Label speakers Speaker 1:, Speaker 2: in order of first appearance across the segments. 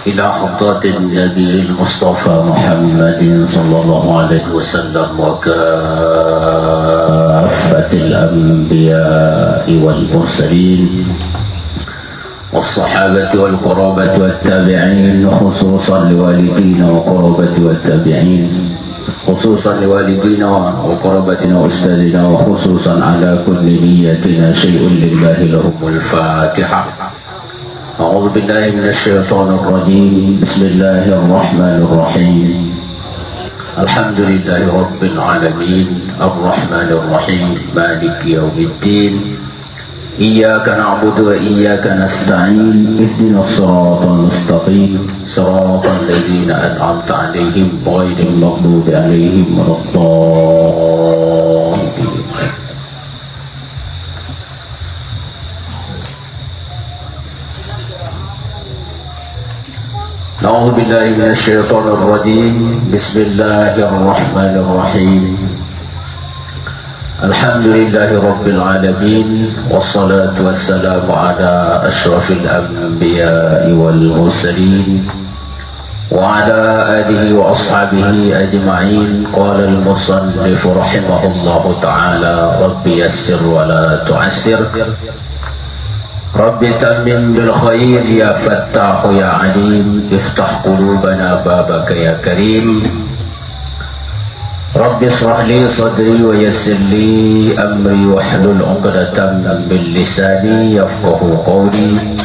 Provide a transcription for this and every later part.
Speaker 1: إلى حضرة النبي المصطفى محمد صلى الله عليه وسلم وكافة الأنبياء والمرسلين والصحابة والقرابة والتابعين، خصوصا لوالدينا وقرابة والتابعين، خصوصا لوالدينا وقرابتنا وأستاذنا، وخصوصا على كل نيتنا شيء لله لهم الفاتحة. أعوذ بالله من الشيطان الرجيم. بسم الله الرحمن الرحيم. الحمد لله رب العالمين الرحمن الرحيم مالك يوم الدين. إياك نعبد وإياك نستعين. اهدنا الصراط المستقيم صراط الذين أنعمت عليهم غير المغضوب عليهم ولا الضالين. أعوذ بالله من الشيطان الرجيم. بسم الله الرحمن الرحيم. الحمد لله رب العالمين، والصلاة والسلام على أشرف الأنبياء والمرسلين وعلى آله وأصحابه أجمعين. قال المصنف رحمه الله تعالى: رب يسر ولا تعسر، رب تمم بالخير يا فتاح يا عليم، افتح قلوبنا بابك يا كريم. رب اشرح لي صدري ويسر لي أمري واحلل عقدة من لساني يفقه قولي.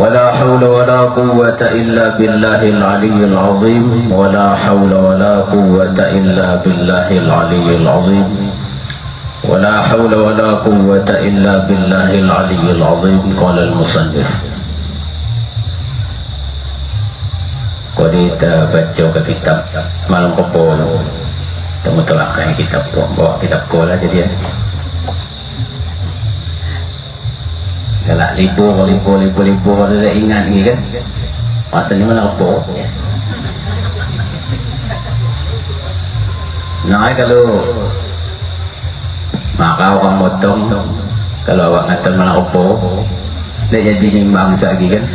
Speaker 1: ولا حول ولا قوة إلا بالله العلي العظيم، ولا حول ولا قوة إلا بالله العلي العظيم، ولا حول ولا قوة إلا بالله العلي العظيم. قال المصنف. Kalau kita baca ke kitab malam kepol, kita mutlakan kitab bawa kitab kol aja dia. Kalau lipo kalau dia ingat ni kan, masa ni mana kepol. Nah kalau maka orang motong, kalau awak ngatan malah opo dia jadi nimbang lagi kan.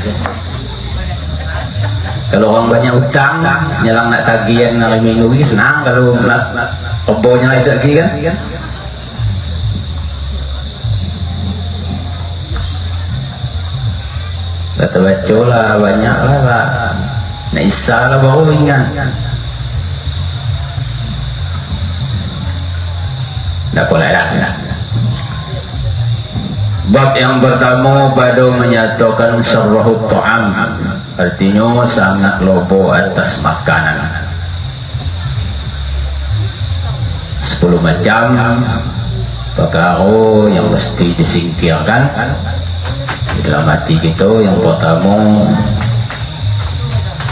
Speaker 1: Kalau orang banyak utang nyelang nak tagihan hari minggu ini senang, kalau obonya lagi kan. Kata baca lah banyak lah nak isah lah baru ingat. Dah kolak dah. Bab yang pertama pada menyatakan syarrahut ta'am, artinya sangat lobo atas makanan. 10 macam perkara yang mesti disingkirkan di dalam hati kita. Yang pertama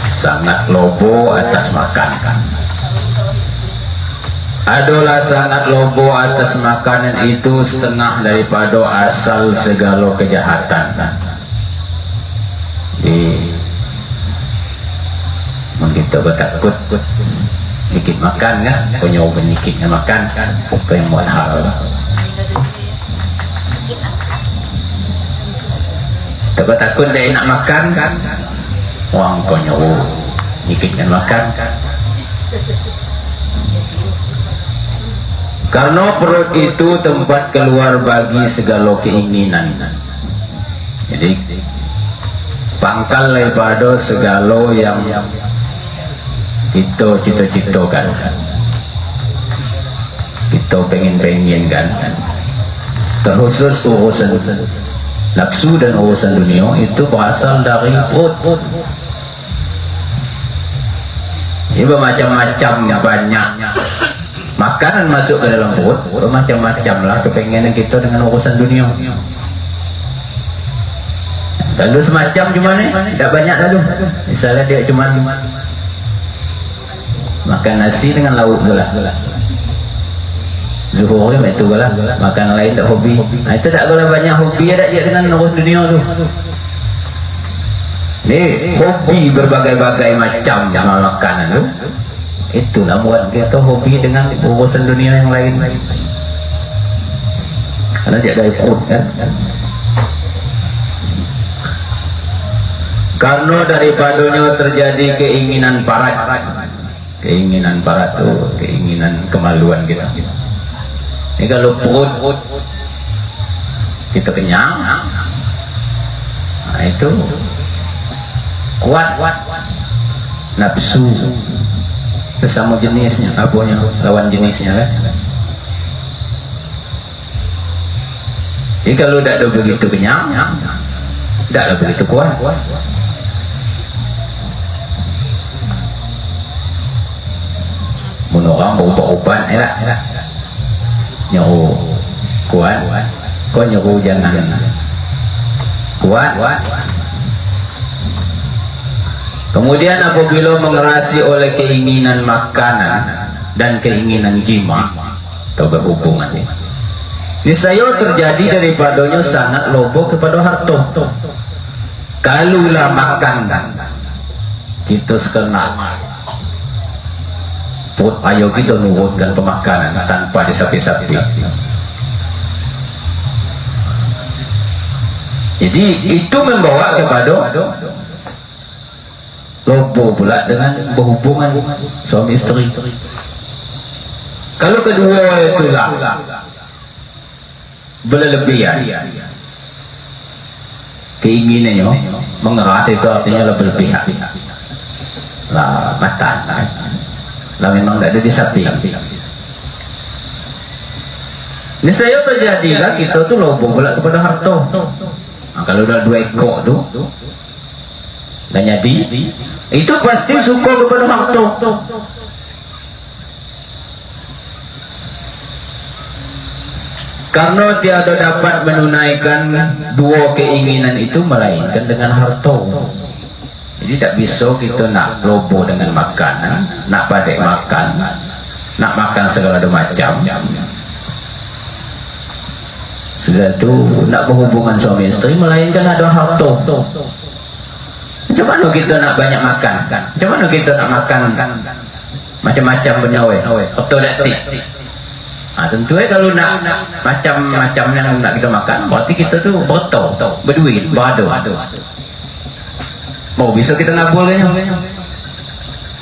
Speaker 1: sangat lobo atas makanan. Adalah sangat lobo atas makanan itu setengah daripada asal segala kejahatan. Jadi kita bertakut dikit makan kan, punya benikitnya makan apa yang buat hal. Takut dia nak makan kan, orang punya benikitnya makan. Karena perut itu tempat keluar bagi segala keinginan. Jadi pangkal daripada segala yang kita cita-citakan, kita pengen kan. Terkhusus urusan nafsu dan urusan dunia itu berasal dari perut. Ini bermacam-macam banyak. Makanan masuk ke dalam perut macam-macam lah kepengenan kita dengan urusan dunia. Lalu semacam cuma ni tak banyak lalu. Misalnya dia cuma makan nasi dengan lauk pula. zuhur itu lah makan lain tak hobi. Nah, itu tak kalau banyak hobi ada dia dengan urus dunia tu. Ni hobi berbagai-bagai macam makanan tu. Itulah buat kita hobi dengan urusan dunia yang lain. Karena dia dari perut kan. Karena daripadanya terjadi keinginan parat tu, keinginan kemaluan kita. Ini kalau perut kita kenyang, nah itu kuat nafsu sesama jenisnya, apanya lawan jenisnya kan. Jadi kalau tidak ada begitu kenyang, tidak ada begitu kuat. Orang berubat-ubat nyawa kuat, kau nyawa jangan kuat. Kemudian apabila mengerasi oleh keinginan makanan dan keinginan jima atau berhubungan ini saya terjadi daripadanya sangat lobo kepada harta. Kalulah makan kita sekenak perut ayo kita nurutkan pemakanan tanpa disapi-sapi. Jadi itu membawa kepada lobo pula dengan berhubungan suami istri. Kalau kedua itulah berlebihan, keinginannya mengeras itu artinya berlebihan. Lah mata. Lah memang tidak ada di sapi. Ini saya terjadilah kita tuh lobo pula kepada harta. Nah, kalau udah 2 ekor tuh dan jadi itu pasti suka kepada harta. Karena tiada dapat menunaikan 2 keinginan itu melainkan dengan harta. Jadi tak bisa kita nak lobo dengan makanan, nak padek makan, nak makan segala macam. Sudah tu nak berhubungan suami istri melainkan ada harta. Macam mana kita nak banyak makan? Macam mana kita nak makan macam-macam benyawe? Harta datik. Tentu kalau nak macam-macam yang nak kita makan, berarti kita tu bertau, berduit, berado. Mau bisa kita ngabulnya.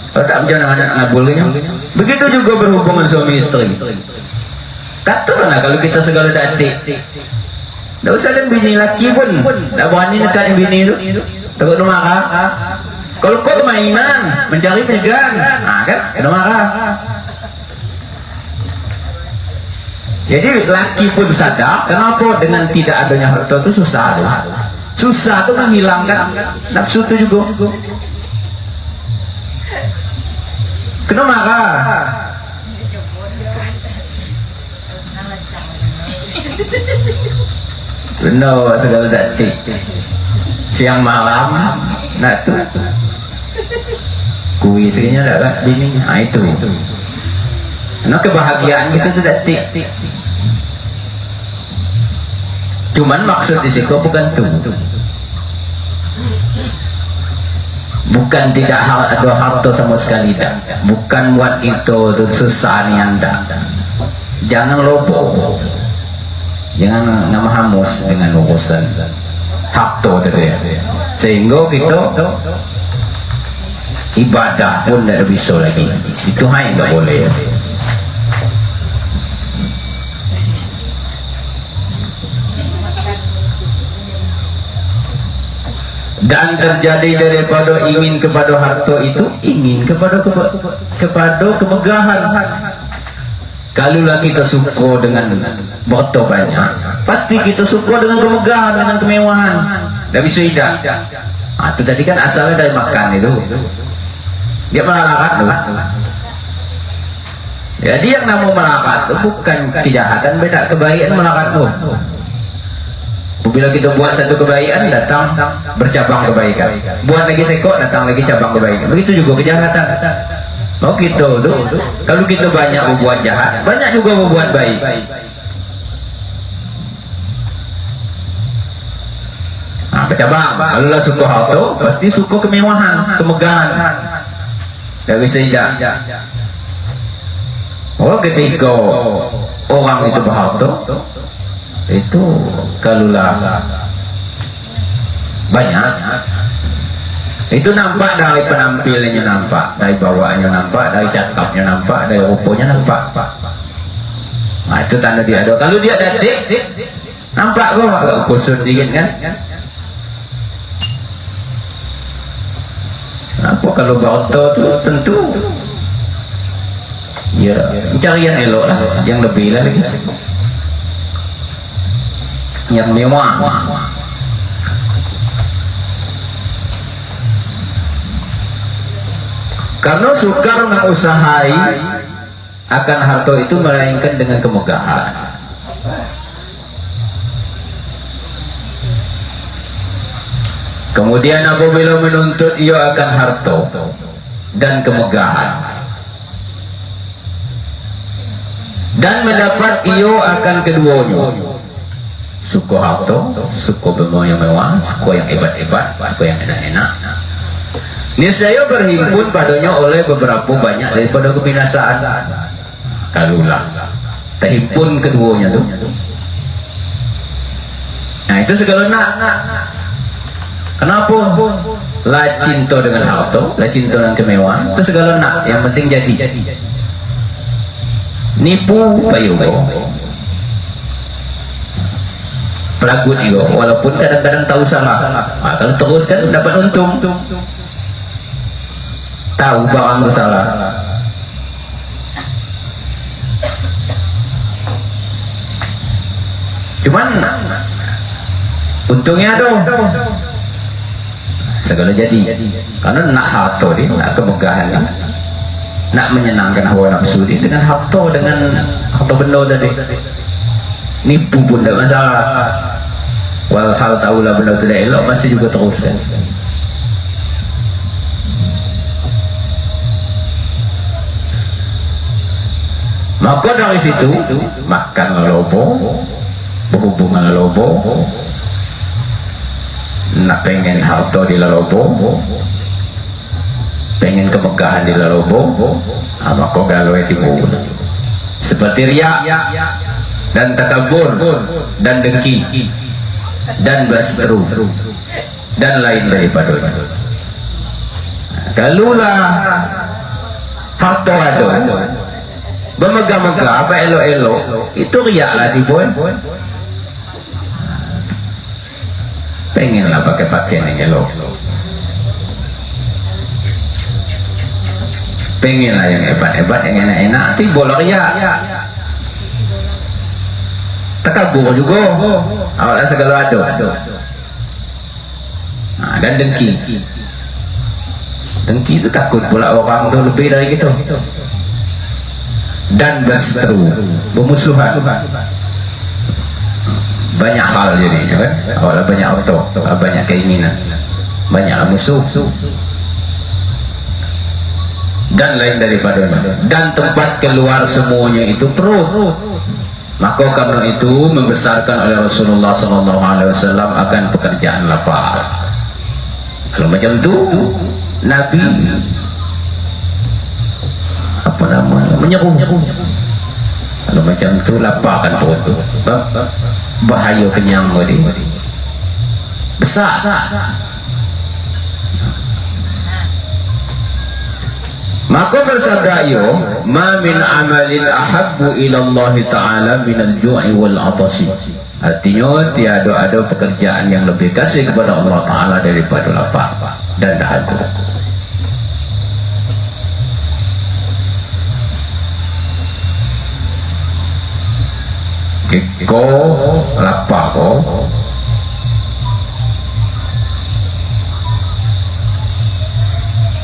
Speaker 1: Kalau tak macam mana nak ngabulnya. Begitu juga berhubungan suami istri. Katakanlah kalau kita segala datik, tak usah kan bini laki pun tak berani dekat bini tu. Takut marah. Kalau kau mainan mencari pegang, kan kena marah. Jadi laki pun sadar kenapa dengan tidak adanya harta itu susah. Susah tu menghilangkan nafsu tu juga. Kena marah. Benar segala detik. Siang malam nak tu. Kuisinya dah bininya. Itu. Nah kebahagiaan kita tu detik. Cuman maksud di situ bukan tu. Bukan tidak ada harta sama sekali dah. Bukan buat itu tu susah ni anda. Jangan lobo. Jangan ngamahamus dengan urusan harta dia. Sehingga kita ibadah pun tidak bisa lagi. Itu hanya tak boleh. Dan terjadi daripada ingin kepada harta itu ingin kepada kemegahan. Kalaulah kita suka dengan harta banyak, pasti kita suka dengan kemegahan, dengan kemewahan. Dah bisa tidak? Itu tadi kan asalnya dari makan itu. Dia melarat tu. Jadi yang nama melarat itu bukan kejahatan, beda kebaikan melarat tu. Bila kita buat satu kebaikan, datang bercabang kebaikan. Buat lagi sekok, datang lagi cabang kebaikan. Begitu juga kejahatan. Oh gitu tuh. Kalau kita banyak berbuat jahat, banyak juga berbuat baik. Nah, bercabang. Kalau lah suka harta, pasti suka kemewahan, kemegahan. Tak bisa tidak. Oh ketika orang itu berharta, itu kalaulah banyak, itu nampak dari penampilannya, nampak dari bawaannya, nampak dari cakapnya, nampak dari rupanya, nampak. Nah itu tanda dia ada. Kalau dia datik, nampak kok agak kusut dikit kan. Apa kalau berharta tu tentu ya cari yang elok lah, yang lebih lah lagi, yang mewah. Karena sukar mengusahai akan harta itu melainkan dengan kemegahan. Kemudian apabila menuntut ia akan harta dan kemegahan, dan mendapat ia akan keduanya, suka harta, suka benda yang mewah, suka yang hebat-hebat, suka yang enak-enak, niscaya berhimpun padanya oleh beberapa banyak daripada kebinasaan. Kalulah terhimpun keduanya tu. Nah itu segala nak. Kenapa? Lah cinta dengan harta, lah cinta dengan kemewahan, itu segala nak. Yang penting jadi. Nipu payu go. Pelagut juga, walaupun kadang-kadang tahu salah. Nah, kalau terus kan dapat untung. Tahu barang itu salah. Cuman untungnya ada. Segala jadi. Karena nak harta dia, nak kemegahan dia, nak menyenangkan hawa nafsu dia dengan harta, dengan harta benda tadi. Nipu pun tak masalah. Walhal tahulah benda tidak elok, masih juga teruskan. Maka dari situ makan lobo, berhubungan lobo, nak pengen harta di lobo, pengen kemegahan di lobo, maka galau timbul. Seperti riya dan takabur dan dengki dan berseteru dan lain daripadanya. Kalulah harta ada, bermegah-megah, apa elok-elok, itu riak lah timbul. Pengenlah pakai pakaian yang elok, pengenlah yang hebat-hebat, yang enak-enak, timbul riak. Takabur juga, awalnya segala ada. Nah, dan dengki itu takut pula orang tu lebih dari kita. Dan berseteru, bermusuhan, banyak hal jadinya kan. Awalnya banyak auto, banyak keinginan, banyak musuh dan lain daripadanya. Dan tempat keluar semuanya itu perut. Maka karena itu membesarkan oleh Rasulullah SAW akan pekerjaan lapar. Kalau macam tu Nabi apa namanya menyeru. Kalau macam tu lapar kan perut tu, bahaya kenyang tadi besar. Maka bersabda ia, ma min amalin ahabbu ila Allah Ta'ala minal ju'i wal atasi. Artinya tiada ada pekerjaan yang lebih kasih kepada Allah Ta'ala daripada lapar dan dahaga. Kau lapar kau,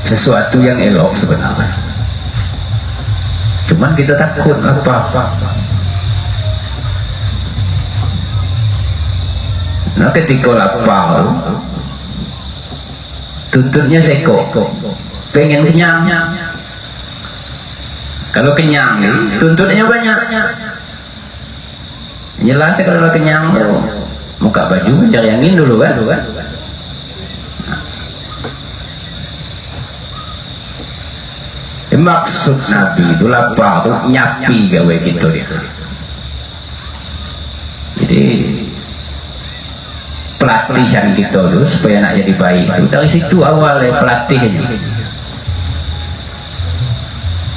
Speaker 1: sesuatu yang elok sebenarnya, cuman kita takut lapar. Nah ketika lapar tuntutnya seko, pengen kenyang, Kalau kenyang tuntutnya banyak. Jelas kalau kenyang tuh buka baju cari angin dulu kan. Maksud Nabi itu lapar tuh nyapi gawe gitu dia. Jadi pelatihan kita tuh supaya nak jadi baik itu dari situ awalnya pelatihannya.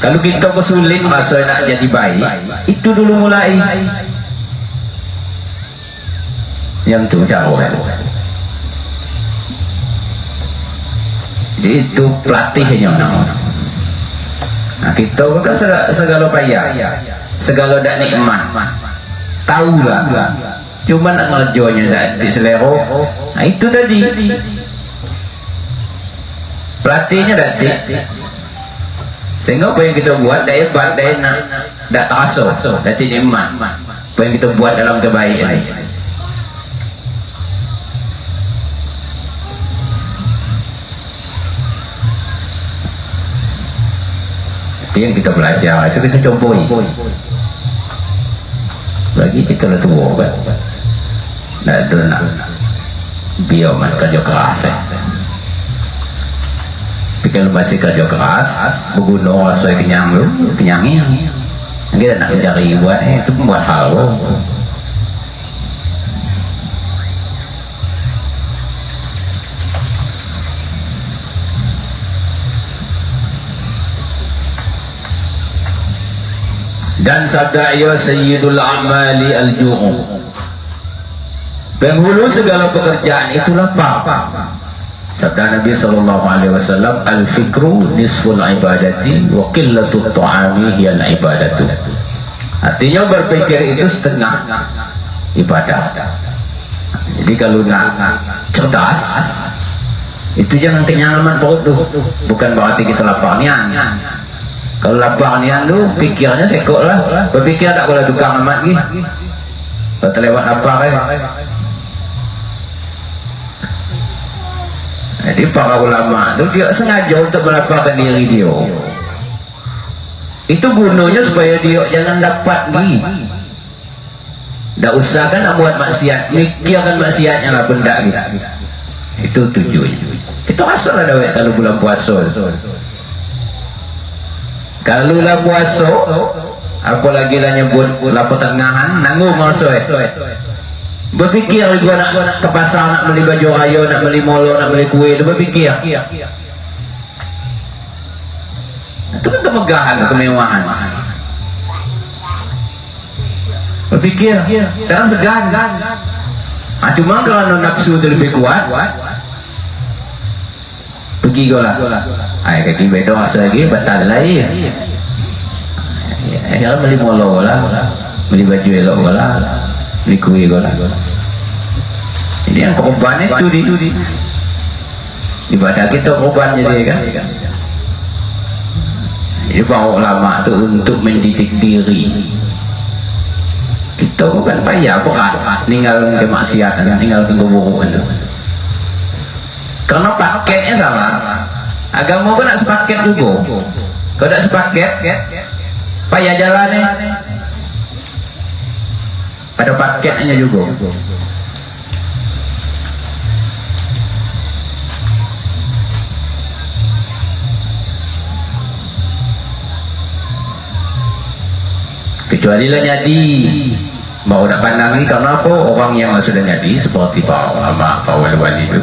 Speaker 1: Kalau kita kesulit masa nak jadi baik itu dulu mulai yang tu jauh kan. Jadi itu pelatihannya namanya. Nah, kita kan segala payah, segala dak nikmat, tahu lah. Cuma nak ngerjonya dak selero. Nah itu tadi pelatihnya dak. Sehingga apa yang kita buat dak hebat, dak enak, dak terasa, dak nikmat. Apa yang kita buat dalam kebaikan. Yang kita belajar itu kita contohi lagi kita lah tua kan nak ada nak biar man kerja keras tapi kalau masih kerja keras berguna rasa kenyang lu kenyangnya kita nak mencari buat itu buat hal dan sabda ya sayyidul a'mali al-ju'u, penghulu segala pekerjaan itu lapar. Sabda Nabi SAW, al-fikru nisful ibadati wa qillatut ta'ami hiyal ibadatu. Artinya berpikir itu setengah ibadah. Jadi kalau nak cerdas itu jangan kenyaman perut tuh, bukan berarti kita lapar nian. Kalau lapar nian tu pikirnya sekok lah, berpikir tak boleh tukang amat ni. Kalau terlewat lapar jadi para ulama tu dia sengaja untuk melaparkan diri dia. Itu gunanya supaya dia jangan dapat ni. Tak usah kan nak buat maksiat, mikirkan maksiatnya lah benda ni. Itu tujuannya. Kita rasa lah dawet kalau bulan puasa. Kalau lah puasa, apalagi lah nyebut lapar tengahan, nanggung masa berfikir juga nak ke pasar, nak beli baju raya, nak beli molo, nak beli kuih, dia berfikir. Itu kan kemegahan, kemewahan. Berfikir, jangan segan. Cuma kalau nafsu itu lebih kuat, pergi kau lah. Kaki bedok lagi batal lagi. Akhirnya beli molo lah, beli baju elok lah, beli kuih lah. Ini yang korban itu di ibadah kita korban jadi kan. Jadi para ulama itu untuk mendidik diri. Kita bukan payah berat ninggalkan kemaksiatan, ninggalkan keburukan itu. Karena paketnya sama. Agama kan nak sepaket juga. Kalau tak sepaket, payah jalannya. Pada paketnya juga. Kecuali lah jadi mau nak pandang ni, karena apa? Orang yang sudah jadi seperti para ulama, para wali itu,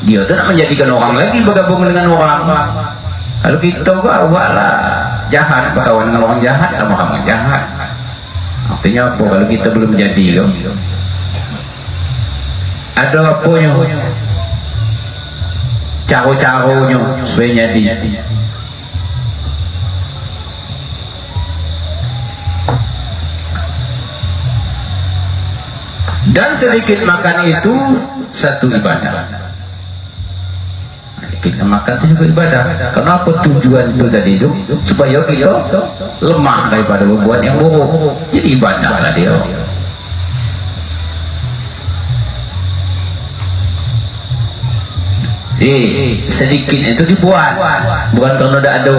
Speaker 1: dia tu nak menjadikan orang lagi bergabung dengan orang. Kalau kita buatlah jahat, berkawan dengan orang jahat, sama-sama jahat. Artinya apa? Kalau kita belum jadi, ada apanya? Cara-caranya supaya jadi. Dan sedikit makan itu satu ibadah. Kita makan itu juga ibadah. Kenapa tujuan itu tadi itu? Supaya kita lemah daripada berbuat yang buruk. Jadi ibadah lah dia. Sedikit itu dibuat, bukan karena tidak ada.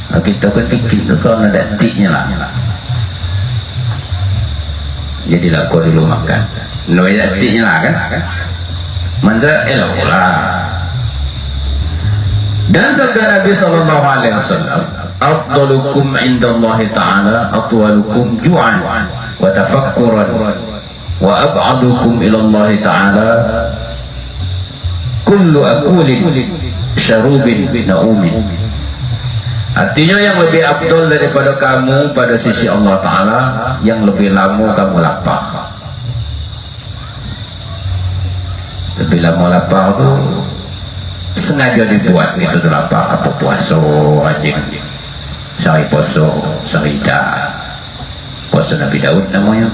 Speaker 1: Kita ketik itu kalau ada tiknya lah. Jadi lah kau dulu makan. No ada tiknya lah kan. Mantra elok lah. Dan sabda Nabi sallallahu alaihi wasallam, "Afdalukum 'indallahi ta'ala atwalukum ju'an wa tafakkuran wa ab'adukum ila Allah ta'ala kullu akulin syarubin naumin." Artinya yang lebih afdal daripada kamu pada sisi Allah Ta'ala, yang lebih lama kamu lapar. Lebih lama lapar itu sengaja dibuat itu lapar, apa puasa anjing, sehari puasa, sehari dah puasa Nabi Daud namanya.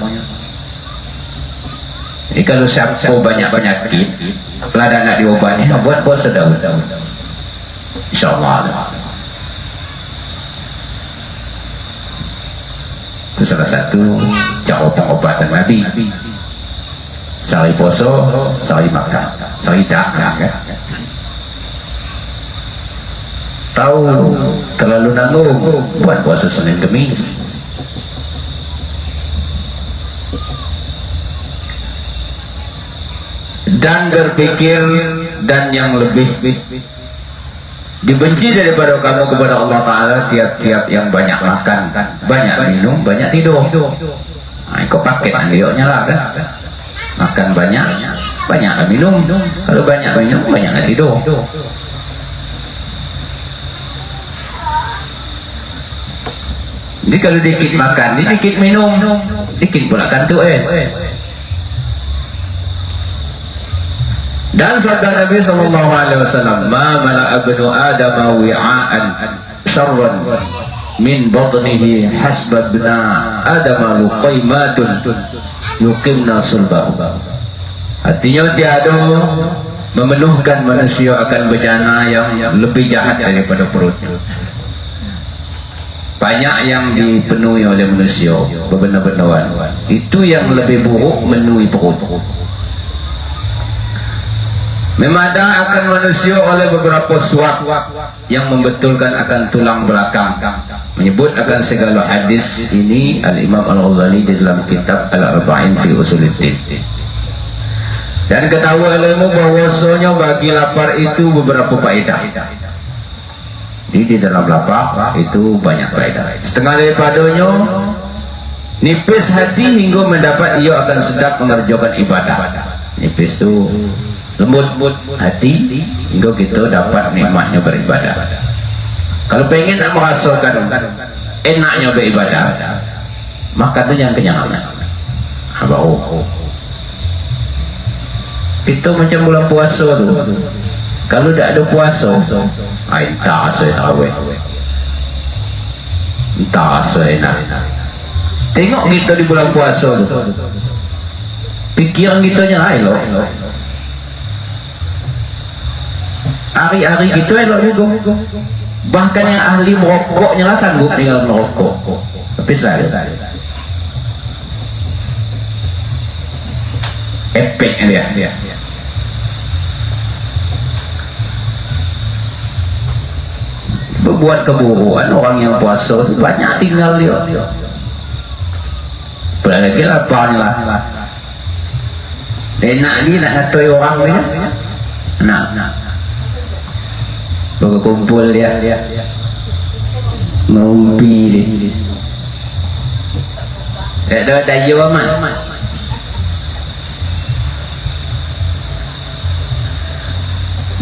Speaker 1: Jadi kalau siapa banyak penyakit lada nak diobati, buat puasa Daud, insyaAllah. Itu salah satu cara pengobatan Nabi. Sehari puasa, sehari makan, sehari dah kan. Tahu terlalu nanggung, buat puasa Senin Kemis. Dan berpikir, dan yang lebih dibenci daripada kamu kepada Allah Ta'ala tiap-tiap yang banyak makan, banyak minum, banyak tidur. Nah, ikut paket anggiyoknya lah kan. Makan banyak, banyak minum. Kalau banyak minum, banyak tidur. Jadi kalau dikit makan, dikit minum, dikit pula kantuk Dan sabda Nabi sallallahu alaihi wasallam, "Ma mala'a ibnu Adam wi'aan syarran min batnihi hasba ibna Adam luqaimatun yuqimna sulbahu." Artinya tiada memenuhkan manusia akan bejana yang lebih jahat daripada perutnya. Banyak yang dipenuhi oleh manusia bebenar-benar, itu yang lebih buruk memenuhi perut. Memada akan manusia oleh beberapa suap yang membetulkan akan tulang belakang. Menyebut akan segala hadis ini Al-Imam Al-Ghazali di dalam kitab Al-Arba'in fi Usuluddin. Dan ketahui olehmu bahwasanya bagi lapar itu beberapa faedah. Di dalam lapar itu banyak faedah. Setengah daripadanya nipis hati hingga mendapat ia akan sedap mengerjakan ibadah. Nipis itu lembut hati hingga kita dapat nikmatnya beribadah. Kalau pengen nak merasakan enaknya beribadah, maka itu yang kenyang. Kita macam bulan puasa tu, kalau tak ada puasa, entah saya tarawih, entah saya nak. Tengok kita di bulan puasa tu, pikiran kita nya lain loh. Hari-hari kita elok juga. Bahkan yang ahli merokoknya lah sanggup tinggal merokok. Tapi saya efeknya dia. Berbuat keburuan orang yang puasa banyak tinggal dia. Berlagi laparnya lah. Enak ni nak ngatoi orang ni. Nak. Berkumpul dia merumpi dia ada daya amat.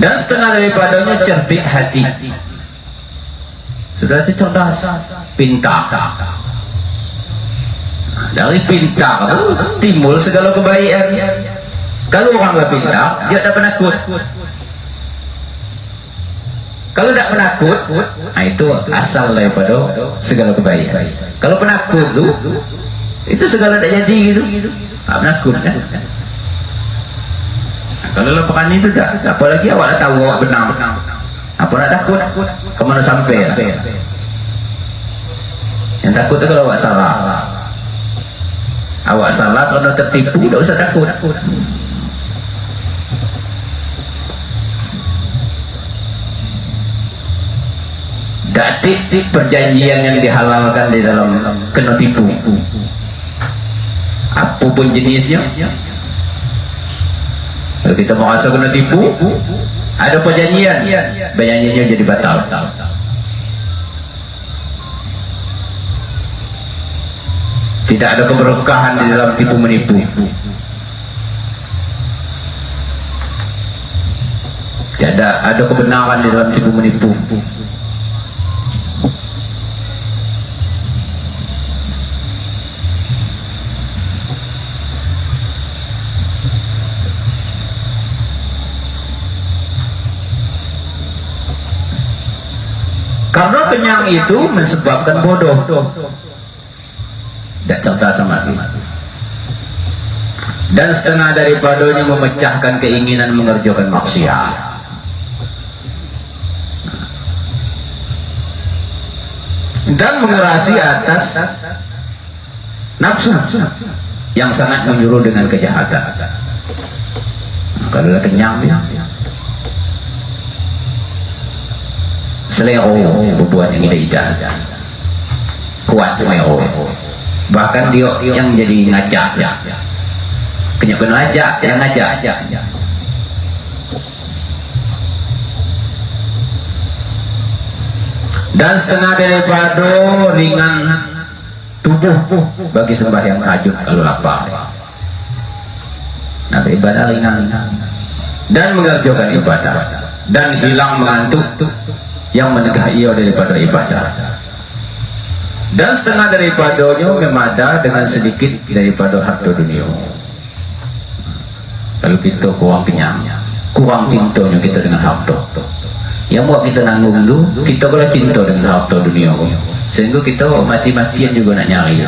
Speaker 1: Dan setengah daripadanya cerdik hati, sudah itu cerdas, pintar. Dari pintar timbul segala kebaikan. Kalau orang tak pintar, dia tak penakut. Kalau tak penakut, itu asal daripada segala kebaikan. Kalau penakut itu segala tak jadi gitu. Tak penakut kan? Kalau laparan itu tak, apalagi awak tak tahu awak benar. Apa nak takut? Kemana sampai lah. Yang takut itu kalau awak salah. Awak salah, kalau tertipu tak usah takut. Datik perjanjian yang dihalalkan di dalam kena tipu, apapun jenisnya. Kalau kita merasa kena tipu, ada perjanjian, perjanjiannya jadi batal. Tidak ada keberkahan di dalam tipu menipu. Tidak ada kebenaran di dalam tipu menipu. Karena kenyang itu menyebabkan bodoh, tidak cerdas sama sekali. Dan setengah daripadanya memecahkan keinginan mengerjakan maksiat. Dan mengerasi atas nafsu yang sangat menyuruh dengan kejahatan. Kalau kenyang, selero berbuat yang tidak kuat, selero. Bahkan dia yang jadi ngajak, kena ajak, yang ngajak. Dan setengah daripada ringan tubuh bagi sembahyang tahajud kalau lapar. Nah, ibadah ringan dan mengerjakan ibadah dan hilang mengantuk yang menegah ia daripada ibadah. Dan setengah daripadanya memada dengan sedikit daripada harta dunia. Kalau kita kurang kenyang, kurang cintanya kita dengan harta, yang buat kita nanggung dulu, kita kalau cinta dengan harta dunia, sehingga kita mati-matian juga nak nyari.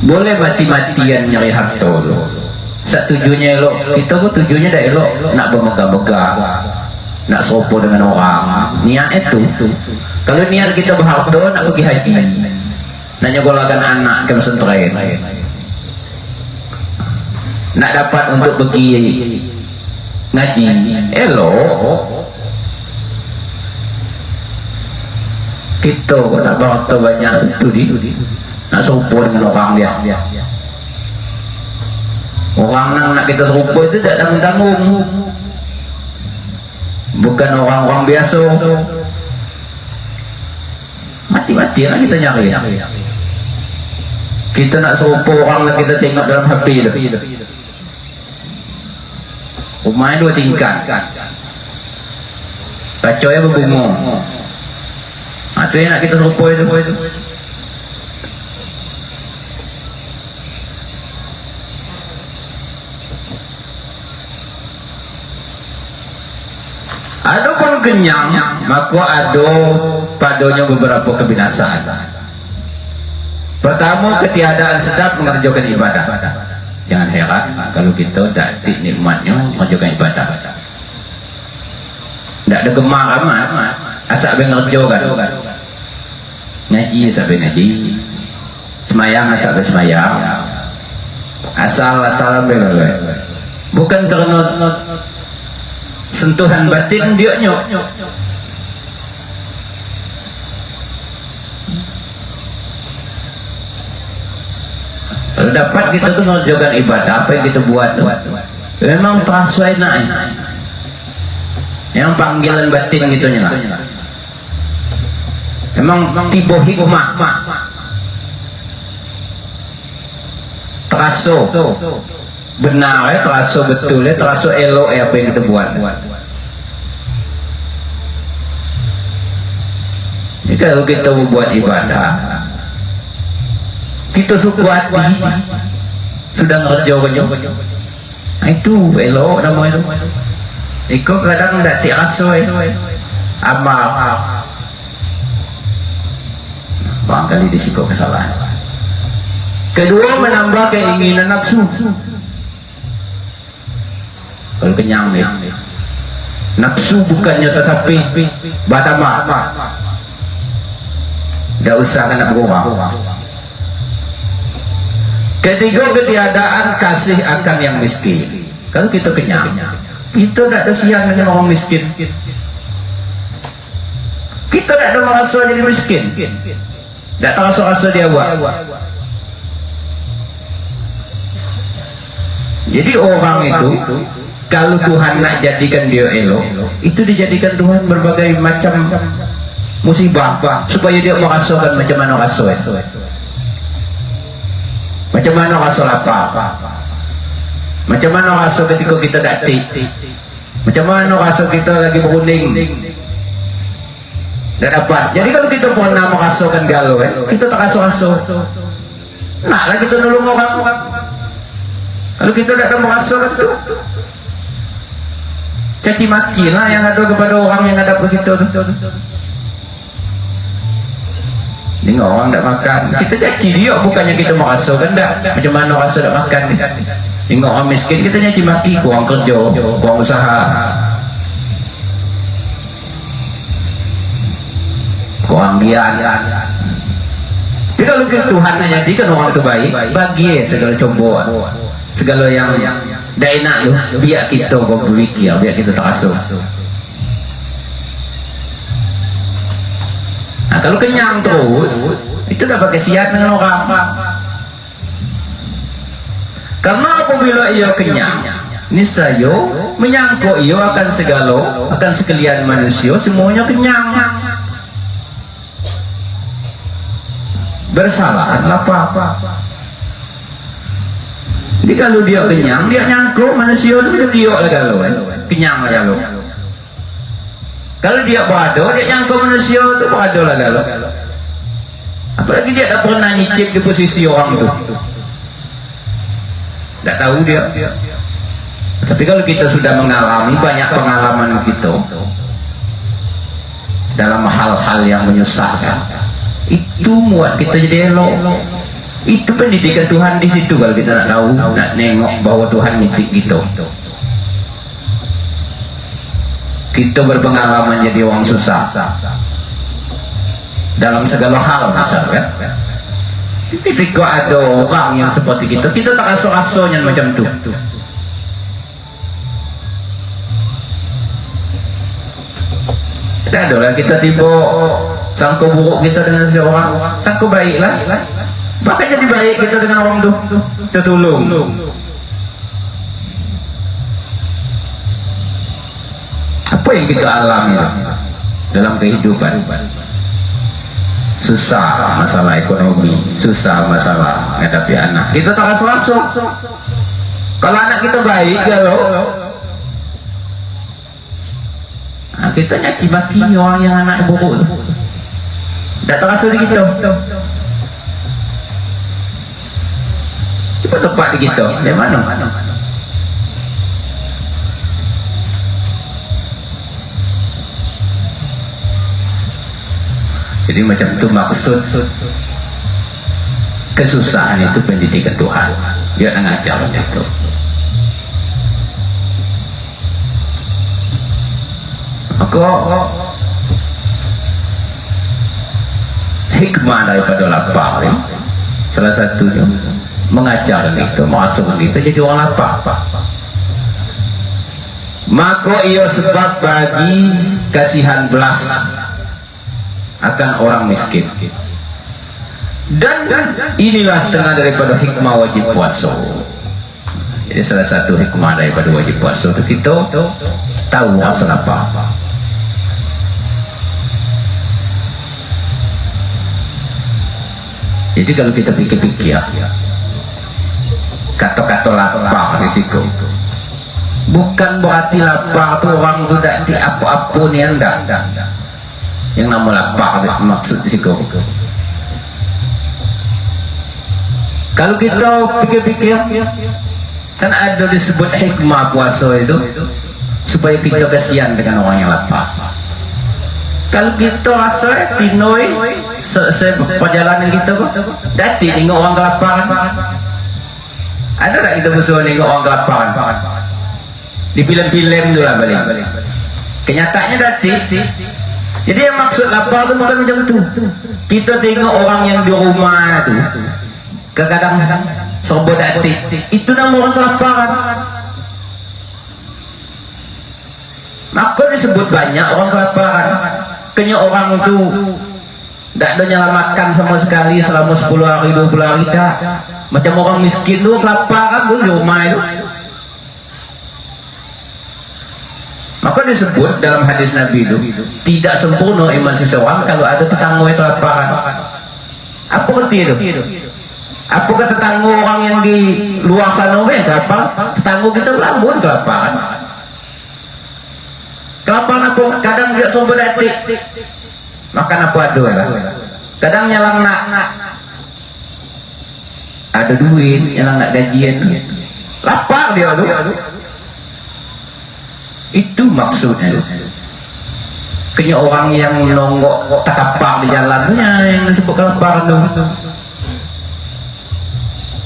Speaker 1: Boleh mati-matian nyari harta dulu. Sak tujuannya elok, kita pun tujuannya dah elok, nak bermegah-megah, nak serupa dengan orang. Niat itu. Kalau niat kita berharta, nak pergi haji, nak nyekolakan anak ke pesantren, nak dapat untuk pergi ngaji, elok. Kita nak berharta banyak itu nak serupa dengan orang dia. Orang nak kita serupa itu tak tanggung-tanggung, bukan orang-orang biasa. Mati-matian kita nyari. Kita nak serupa orang yang kita tengok dalam HP tu. Rumahnya 2 tingkat, kacaunya berbunga. Itu yang nak kita serupa itu. Adapun kenyang, maka ada padanya beberapa kebinasaan. Pertama, ketiadaan sedap mengerjakan ibadah. Jangan heran kalau kita tak nikmatnya mengerjakan ibadah. Tak ada gemar amat, asal mengerjakan. Ngaji asal ngaji, semayang asal semayang, asal mengerjakan. Bukan kerana sentuhan batin dia nyok. Kalau dapat kita tuh mengerjakan ibadah, apa yang kita buat tuh memang terasa enak. Yang panggilan batin gitunya lah. Memang tiba hikmah. Terasa benar ya, terasa betul ya, terasa elok ya apa yang kita buat. Ini kalau kita membuat ibadah, kita suka hati, sudah ngerjakan, itu elok nama itu. Iko kadang tak tiasa amal, barangkali disiko kesalahan. Kedua, menambah keinginan nafsu. Kalau kenyang nih, nafsu bukannya tersapi, batama, tidak usah nak berubah. Ketiga, ketiadaan kasih akan yang miskin. Kalau kita kenyang, kita tidak ada siang dengan orang miskin. Kita tidak ada merasa jadi miskin, tidak terasa-rasa dia buat. Jadi orang itu kalau Tuhan nak jadikan dia elok, itu dijadikan Tuhan berbagai macam musibah supaya dia merasakan macam mana rasa, macam mana rasa lapar, macam mana rasa ketika kita datik, macam mana rasa kita lagi berunding tidak dapat. Jadi kalau kita pernah merasakan galau, kita tak rasa-rasa, naklah kita nolong orang. Kalau kita tidak ada merasakan itu, caci maki lah yang ada kepada orang yang ada begitu. Ini orang tidak makan, kita caci dia, bukannya kita merasakan tak macam mana rasa tidak makan. Tengok orang miskin, kita caci maki, kurang kerja, kurang usaha, kurang giat. Tapi kalau Tuhan jadikan orang itu baik, bagi segala cobaan, segala yang tidak enak tu, biar kita berfikir, biar kita terasa. Nah, kalau kenyang terus, itu dapat kesian dengan orang. Karena apabila ia kenyang, niscaya menyangkut ia akan segala, akan sekalian manusia, semuanya kenyang. Bersalah apa? Jadi kalau dia kenyang, dia nyangkut manusia itu macam dia lah kalau kenyang lah kalau. Kalau dia berada, dia nyangkut manusia itu berada lah kalau. Apalagi dia tak pernah nyicip di posisi orang tu, tak tahu dia. Tapi kalau kita sudah mengalami banyak pengalaman kita dalam hal-hal yang menyusahkan, itu muat kita jadi elok. Itu pendidikan Tuhan di situ. Kalau kita nak tahu, nak nengok bahwa Tuhan mendidik kita, kita berpengalaman jadi orang susah dalam segala hal, misalkan. Ketika ada orang yang seperti kita, kita tak rasa-rasanya macam tu. Tak adalah kita tiba sangka buruk kita dengan seorang, sangka baiklah. Maka jadi baik kita dengan orang tu, kita tolong. Apa yang kita alami dalam kehidupan? Susah masalah ekonomi, susah masalah menghadapi anak, kita tak rasa-rasa. Kalau anak kita baik, kalau kita nyaci maki orang yang anak buruk, tak terasa di kita. Cuba tepat di kita, dari mana? Jadi macam tu maksud kesusahan itu pendidikan Tuhan. Dia nak ngajar macam tu. Maka hikmah daripada lapar ya, salah satunya mengajar kita, masuk kita jadi orang lapar. Maka ia sebab bagi kasihan belas akan orang miskin. Dan inilah setengah daripada hikmah wajib puasa. Jadi salah satu hikmah daripada wajib puasa itu kita tahu asal apa. Jadi kalau kita pikir-pikir, kata-kata lapar di situ bukan berarti lapar tu orang tu tak ti apa-apa ni, anda. Yang nama lapar maksud di situ. Kalau kita pikir-pikir, kan ada disebut hikmah puasa itu supaya kita kasihan dengan orang yang lapar. Kalau kita rasa tinoi perjalanan kita dati tengok orang kelaparan, ada tak kita musuh tengok orang kelaparan di film-film tu lah balik. Kenyataannya dati. Jadi yang maksud lapar tu bukan macam tu. Kita tengok orang yang di rumah tu kadang-kadang serba dati, itu nama orang kelaparan. Maka disebut banyak orang kelaparan. Kayaknya orang itu tidak ada nyelamatkan sama sekali selama 10 hari 20 hari tak. Macam orang miskin tu kelaparan tu di rumah itu. Maka disebut dalam hadis Nabi itu tidak sempurna iman seseorang kalau ada tetangga yang kelaparan. Apa arti itu? Apakah tetangga orang yang di luar sana yang kelaparan? Tetangga kita pun kelaparan. Kelaparan apa? Kadang dia sombong detik makan apa ada lah. Kadang nyalang nak ada duit, nyalang nak gajian, lapar dia tu. Itu maksudnya. Kayaknya orang yang nonggok takapar di jalannya yang disebut kelaparan tu.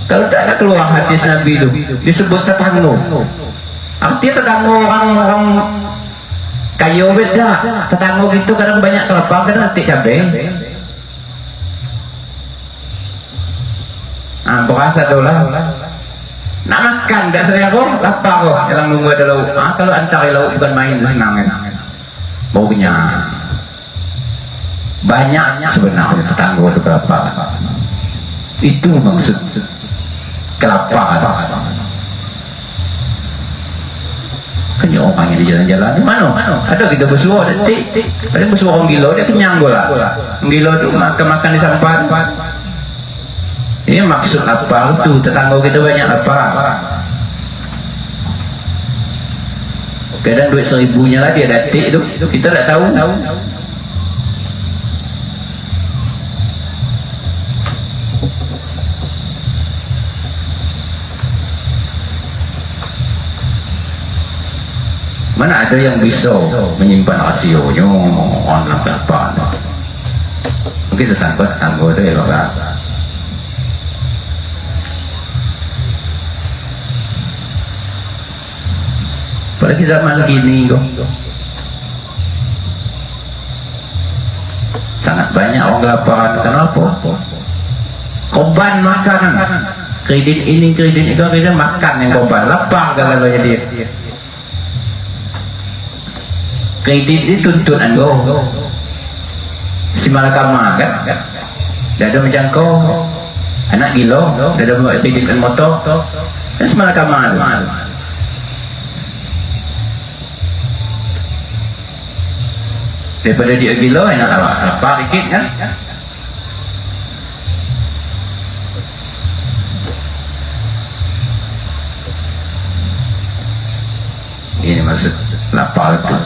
Speaker 1: Kalau tak ada keluar hadis Nabi itu disebut tetangga. Artinya tetangga orang kaya beda. Tetangga itu kadang banyak kelapa, kadang nanti cabai. Berasa tu lah. Nak makan tak saya kok, lapar kok. Yang nunggu ada lauk. Kalau antar lauk bukan main, senang kan. Bau kenyang. Banyak sebenarnya tetangga itu kelaparan. Itu maksud kelaparan. Kayaknya orang yang di jalan-jalan di mana? Ada kita bersuara detik. Ada bersuara orang gila dia kenyang bola. Orang gila tu makan di sampan. Ini maksud apa tu? Tetangga kita banyak apa? Kadang duit 1000-nya lah dia detik tu kita tak tahu. Mana ada yang bisa menyimpan rasionya orang apa? Mungkin tersangkut tangguh tu ya Bapak. Apalagi zaman kini kok sangat banyak orang kelaparan. Kenapa? Korban makanan, kredit ini kredit itu, kredit makan yang korban lapar kalau jadi kredit itu tuntut anggo si malakama kan dah ada macam kau anak gila dah ada buat kredit kan motor kan si malakama daripada dia gila enak apa dikit kan. Ini maksud lapar itu.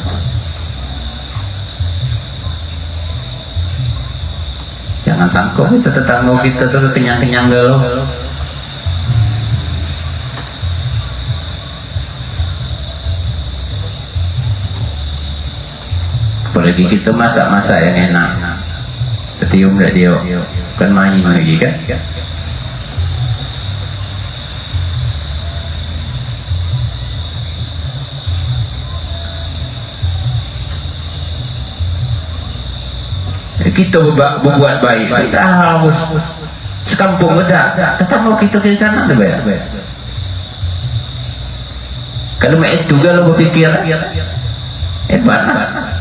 Speaker 1: Jangan sangka kita tetangga kita tuh kenyang-kenyang galau. Apalagi kita masak-masak yang enak, ketium dah dia kan main lagi kan. Kita berbuat baik, kita harus sekampung ada tetangga kita kiri kanan tu baik. Kalau mak itu kalau berfikir hebat lah.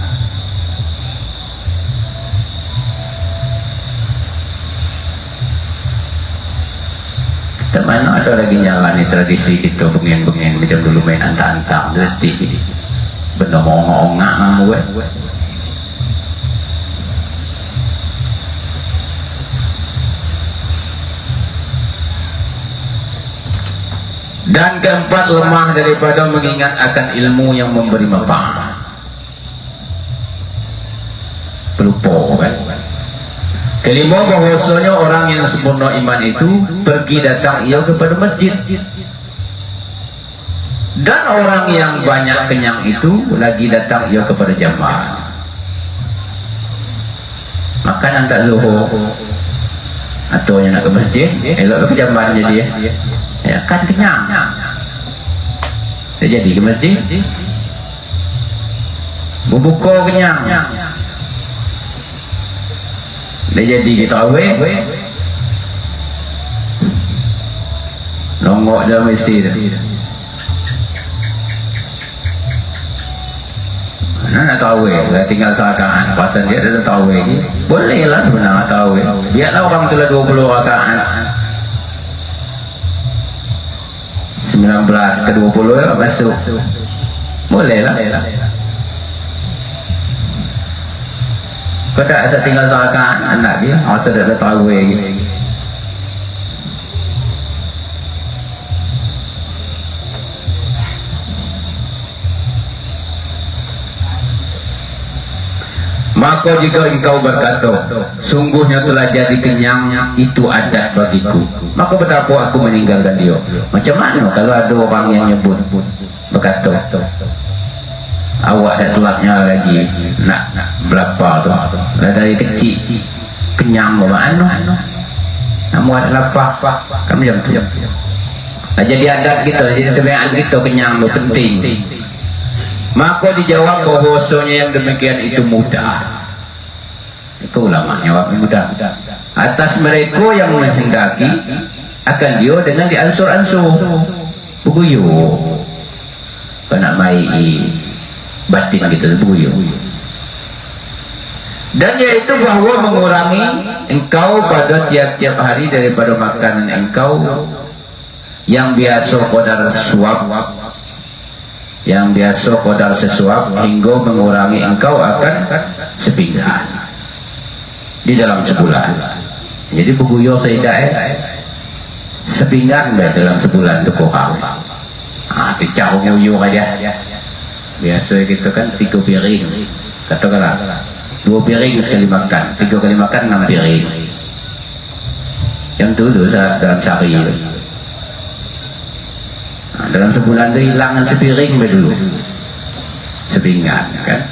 Speaker 1: Kita mana ada lagi nyala nih tradisi kita bengin-bengin macam dulu main antang-antang detik benda ongak-ongak mamu gue. Dan keempat, lemah daripada mengingat akan ilmu yang memberi manfaat. Pelupa kan. Kelima, bahwasanya orang yang sempurna iman itu pergi datang ia kepada masjid. Dan orang yang banyak kenyang itu lagi datang ia kepada jamaah. Makanan tak zuhur atau yang nak ke masjid, elok ke jamaah jadi ya kan kenyang. Dia jadi ke masjid berbuka kenyang. Dia jadi kita awet nongok dalam mesir nak tarawih, tinggal serakaat, pasal dia ada tarawih, boleh lah sebenarnya tarawih. Biarlah orang tu lah 20 rakaat, 19 ke 20 masuk, boleh lah. Kau tak asal tinggal serakaat anak dia, asal ada tarawih. Maka jika engkau berkata, sungguhnya telah jadi kenyang, itu adat bagiku, maka betapa aku meninggalkan dia. Macam mana kalau ada orang yang nyebut berkata, awak dah telatnya lagi nak berapa tu, dah dari kecil kenyang bagaimana, namun ada lapar kan macam tu. Jadi adat kita, jadi tabiat kita kenyang tu penting. Maka dijawab bahwasanya yang demikian itu mudah. Itu ulama jawab mudah. Atas mereka yang menghendaki akan dia dengan diansur-ansur, beguyu. Kau nak mai batin kita beguyu. Dan yaitu bahwa mengurangi engkau pada tiap-tiap hari daripada makanan engkau yang biasa qadar suap, yang biasa qadar sesuap, hingga mengurangi engkau akan sepinggan di dalam sebulan. Jadi beguyo saya sepinggan dalam sebulan itu kurang. Pecah nguyu aja. Biasa kita kan 3 piring, katakanlah 2 piring sekali makan, 3 kali makan 6 piring. Yang itu dalam sehari. Dalam sebulan itu hilangan sepiring dulu, sepinggan kan.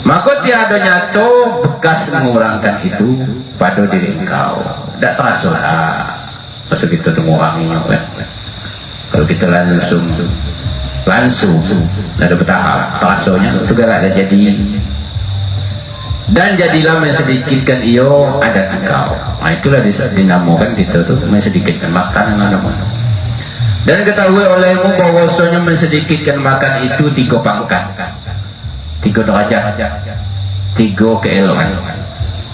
Speaker 1: Maka tiada nyata bekas mengurangkan itu pada diri engkau. Tak terasa lah pasal kita menguranginya kan. Kalau kita langsung ada bertahap, terasanya itu galak dah jadi. Dan jadilah mensedikitkan iyo adat engkau. Itulah dinamakan kita tu mensedikitkan makan namanya. Dan ketahui olehmu bahwasanya mensedikitkan makan itu 3 pangkat, 3 derajat, 3 keelokan.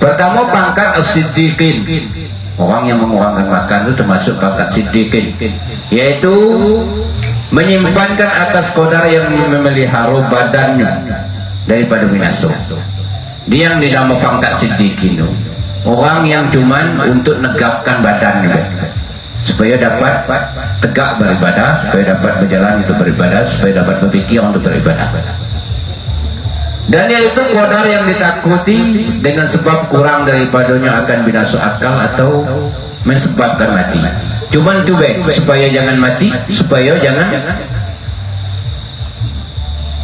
Speaker 1: Pertama pangkat as-siddiqin, orang yang mengurangkan makan itu termasuk pangkat siddiqin, yaitu menyimpankan atas qadar yang memelihara badannya daripada binasa. Dia yang dinamakan pangkat siddiqin, orang yang cuman untuk negapkan badannya supaya dapat tegak beribadah, supaya dapat berjalan untuk beribadah, supaya dapat berfikir untuk beribadah. Dan yaitu qadar yang ditakuti dengan sebab kurang daripadanya akan binasa akal atau mensebabkan mati. Cuman tu supaya jangan mati, supaya jangan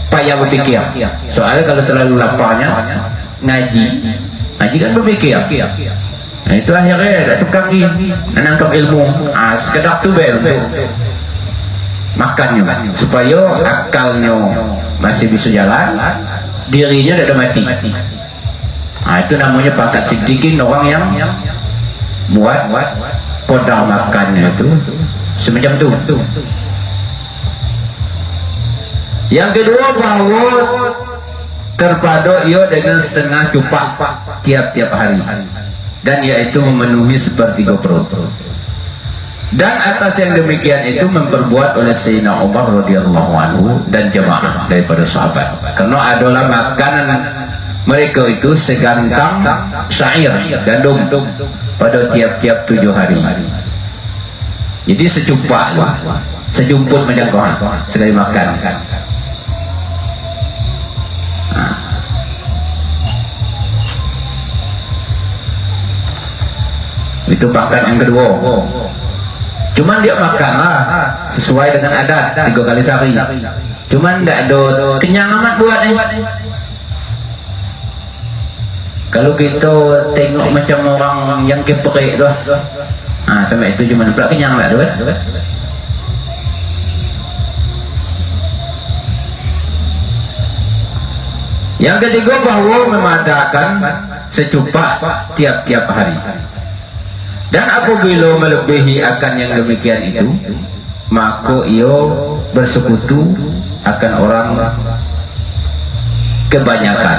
Speaker 1: payah berfikir. Soalnya kalau terlalu laparnya ngaji kan berfikir. Nah itu akhirnya dah tukang menangkap ilmu. Sekedar tu untuk makannya supaya akalnya masih bisa jalan, dirinya dah mati. Itu namanya pangkat siddiqin, orang yang buat qadar makannya itu semacam tu. Yang kedua bahwa terpada ia dengan setengah cupak tiap-tiap hari, dan yaitu memenuhi sepertiga perut. Dan atas yang demikian itu memperbuat oleh Sayyidina Umar radhiyallahu anhu dan jemaah daripada sahabat, karena adalah makanan mereka itu segantang syair, gandum, pada tiap-tiap 7 hari. Jadi secupak, sejumput macam kau sekali makan. Itu pangkat yang kedua. Cuman dia makanlah sesuai dengan adat 3 kali sehari. Cuman tidak ada kenyang amat buatnya. Kalau kita tengok macam orang yang keperik tu, sampai itu cuma pula kenyang tak tu kan? Yang ketiga bahwa memadakan secupak tiap-tiap hari. Dan apabila melebihi akan yang demikian itu, maka ia bersekutu akan orang kebanyakan.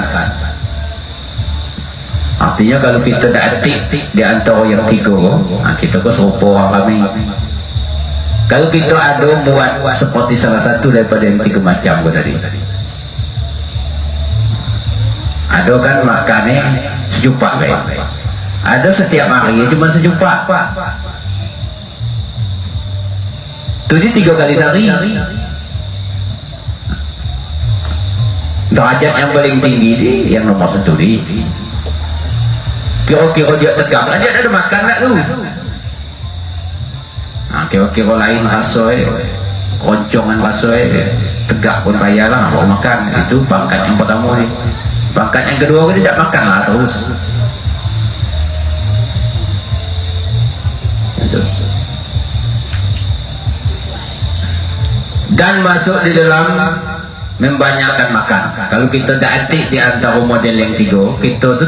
Speaker 1: Artinya kalau kita dah atik di antara yang tiga, kita kok serupa orang kami. Kalau kita ada buat seperti salah satu daripada yang tiga macam tadi, ada kan makannya sejupak baik. Ada setiap hari cuma sejupak. Jadi 3 kali sehari. Derajat yang paling tinggi di yang nomor 1 di. Kira-kira dia tegak aja ada makan tak tu. Kira-kira lain rasoi, koncongan rasoi, tegak pun kaya lah mau makan. Itu pangkat yang pertama ni. Pangkat yang kedua dia tak makan lah terus. Dan masuk di dalam membanyakkan makan. Kalau kita dah atik di antara model yang 3, kita tu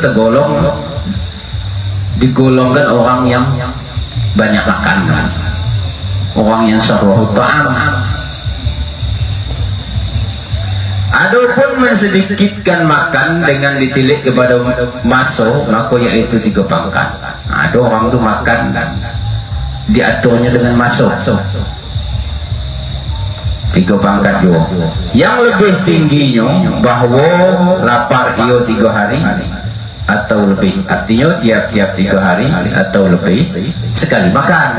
Speaker 1: digolongkan orang yang banyak makan, orang yang syahwahut ta'am. Adapun mensedikitkan makan dengan ditilik kepada masuk, maka yaitu 3 pangkat. Ada orang tu makan diaturnya dengan masuk 3 pangkat juga. Yang lebih tingginya bahawa lapar ia 3 hari atau lebih, artinya tiap-tiap 3 hari atau lebih sekali makan.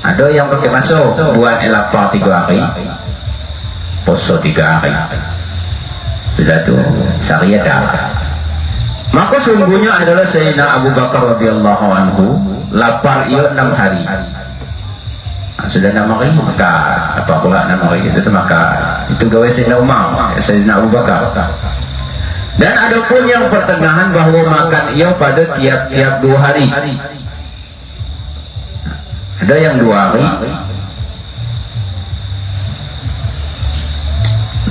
Speaker 1: Ada yang pakai masuk buat lapar 3 hari, puasa 3 hari, sudah tu syariat dah. Maka sungguhnya adalah Sayyidina Abu Bakar radhiyallahu anhu lapar ia 6 hari. Sudah 6 hari maka apa pula 6 hari itu maka itu gawe Sayyidina Umar, Sayyidina Abu Bakar. Dan adapun yang pertengahan bahawa makan ia pada tiap-tiap 2 hari. Ada yang 2 hari,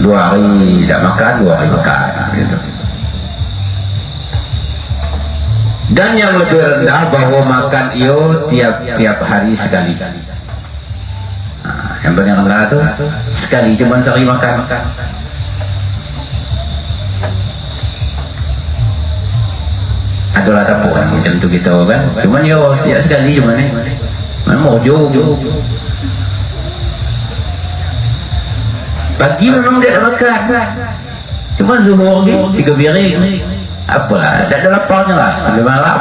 Speaker 1: 2 hari tidak makan, 2 hari makan gitu. Dan yang lebih rendah bahawa makan ia tiap-tiap hari sekali. Yang paling rendah tu sekali cuma sehari makan. Adalah tapuk kan macam tu kita kan. Cuman ya setiap sekali cuma ni. Memang jauh. Pagi memang dia nak makan. Cuma zuhur lagi 3 piring. Apalah, tak ada laparnya lah sampai malam.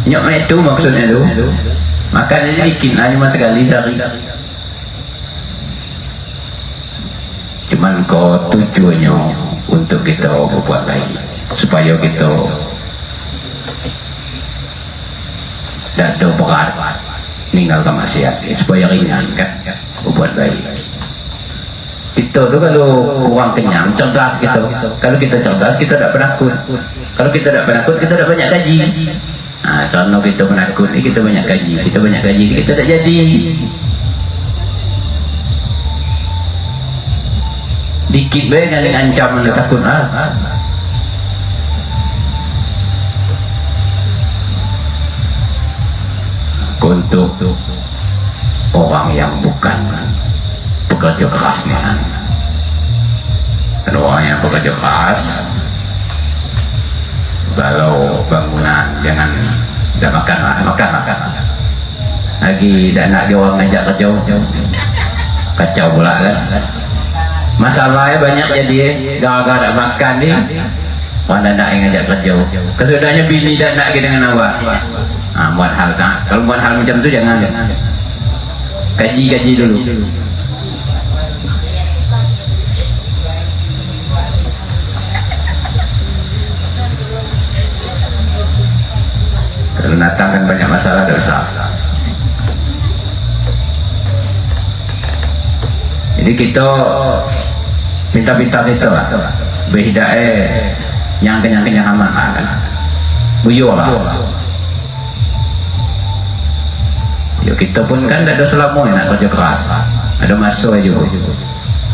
Speaker 1: Nyok itu maksudnya tu makan aja dikit lah, cuma sekali sehari. Cuman kau tujuannya untuk kita berbuat baik, supaya kita tak ada berat meninggalkan maksiat, supaya ringan kan berbuat baik. Kita tu kalau kurang kenyang, cerdas kita. Kalau kita cerdas, kita tak penakut. Kalau kita tak penakut, kita tak banyak gaji. Kalau kita penakut, kita banyak gaji. Kita banyak gaji, kita tak jadi. Dikit baik dengan ancaman takut. Untuk orang yang bukan pekerja kerasnya, dan orang yang bekerja keras, kalau bangunan jangan dah makan lagi, dah nak dia orang ngajak kerja kacau pula kan. Masalahnya banyak jadi gara-gara tak makan ni orang dah nak ngajak kerja, kesudahnya bini dah nak dengan awak. Buat hal tak, kalau buat hal macam tu jangan kaji dulu. Kalau datang kan banyak masalah dosa. Jadi kita pintar-pintar itu lah, berhidayah yang kenyang-kenyang aman kan, buyur lah. Yuk, kita pun kan ada selama nak kerja keras, ada masa juga.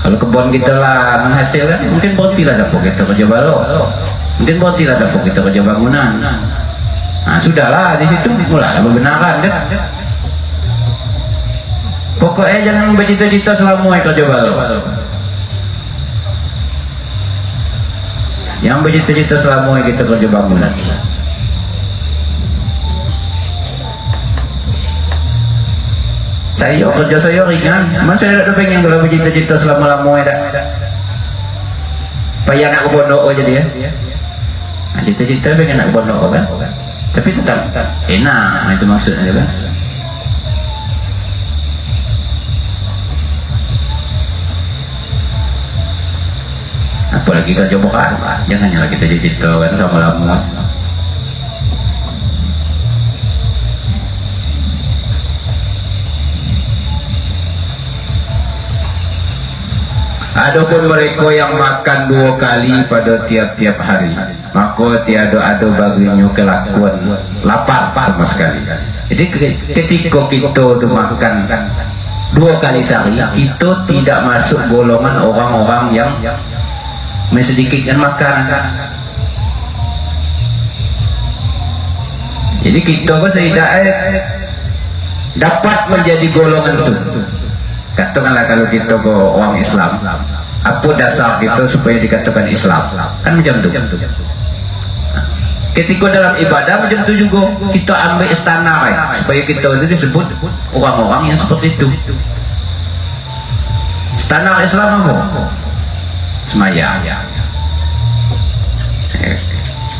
Speaker 1: Kalau kebun kita lah menghasilkan, mungkin berhenti lah dapat kita kerja balok, mungkin berhenti lah dapat kita kerja bangunan. Sudahlah di situ mula kebenaran kan. Pokoknya jangan bercita-cita selama kerja baru. Yang bercita-cita selama kita kerja bangunan. Saya kerja saya ringan, man saya tak pengen kalau bercita-cita selama-lama tak. Payah nak ke pondok aja dia. Cita-cita pengen nak ke pondok kan? Tapi tetap enak, itu maksudnya kan. Apalagi kerja bukan, jangan lagi cita-cita kan sama-lama. Adapun mereka yang makan 2 kali pada tiap-tiap hari, maka tiada ada baginya kelakuan lapar sama sekali. Jadi ketika kita tu makan 2 kali sehari, kita tidak masuk golongan orang-orang yang mensedikitkan makan. Jadi kita dapat menjadi golongan itu. Katakanlah kalau kita ke orang Islam, apa dasar kita supaya dikatakan Islam? Kan macam tu. Ketika dalam ibadah macam tu juga, kita ambil standar supaya kita itu disebut orang-orang yang seperti itu. Standar Islam apa? Semaya.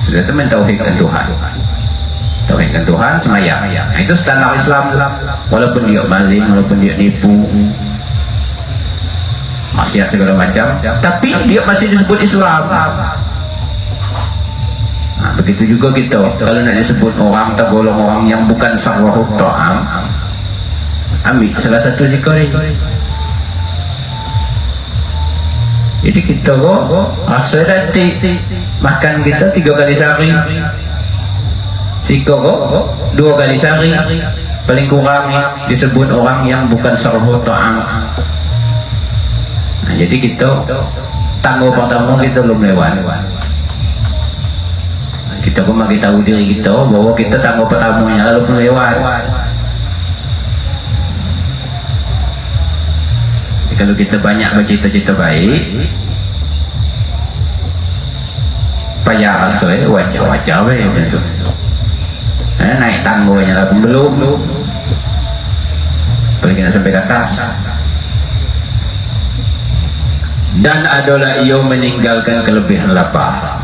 Speaker 1: Sudah itu mentauhidkan Tuhan. Tauhidkan Tuhan, semaya. Nah, itu standar Islam. Walaupun dia maling, walaupun dia nipu, maksiat segala macam, tapi dia masih disebut Islam. Nah, begitu juga kita. Kalau nak disebut orang tergolong orang yang bukan sarwahut ta'am, ambil salah satu zikir. Jadi kita asal nanti makan kita 3 kali sehari, sikok 2 kali sehari, paling kurang disebut orang yang bukan sarwahut ta'am. Nah, jadi kita tangguh pertama kita belum lewat. Kita pun bagi tahu diri kita bahwa kita tangguh pertamanya lalu belum lewat. Kalau kita banyak bercita-cita baik, payah asal wajah-wajah begitu. Naik tangguhnya lah belum, paling kita sampai ke atas. Dan adalah ia meninggalkan kelebihan lapar.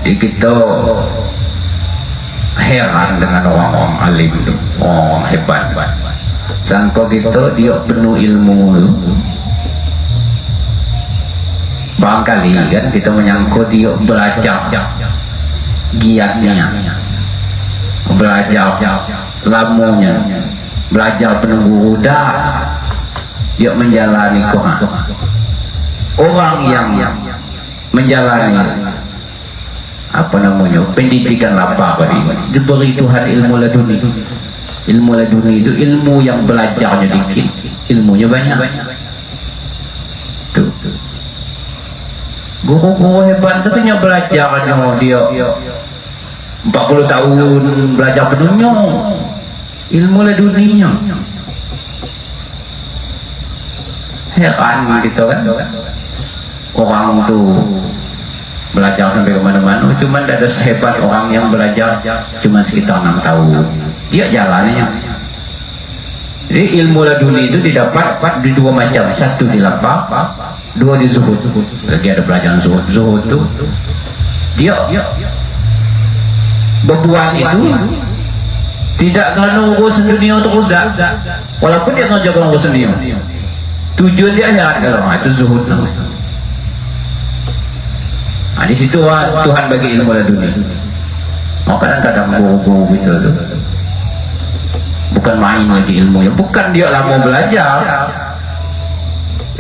Speaker 1: Jadi kita heran dengan orang-orang alim, orang hebat. Sangka kita dia penuh ilmu. Barangkali kan kita menyangka dia belajar giatnya, belajar lamanya, belajar penuh guru. Dia menjalani orang yang menjalani apa namanya pendidikan lapar ini diberi Tuhan ilmu laduni. Ilmu laduni itu ilmu yang belajarnya dikit, ilmunya banyak. Tuh. Guru-guru hebat tapi yang belajarnya dia 40 tahun belajar penuhnya ilmu laduninya. Heran gitu kan, orang tuh belajar sampai kemana-mana, cuman ada sehebat orang yang belajar cuma sekitar 6 tahun dia jalannya. Jadi ilmu laduni itu didapat di 2 macam, satu di lapar, 2 di zuhud. Lagi ada pelajaran zuhud. Zuhud itu dia berbuat itu tidak kerana urus dunia terus dah, walaupun dia kerjakan urus dunia, tujuan dia akhirat. Kalau itu zuhud namanya. Nah, di situ Tuhan bagi ilmu laduni. Kadang-kadang guru-guru gitu tuh bukan main lagi ilmunya, bukan dia lama belajar,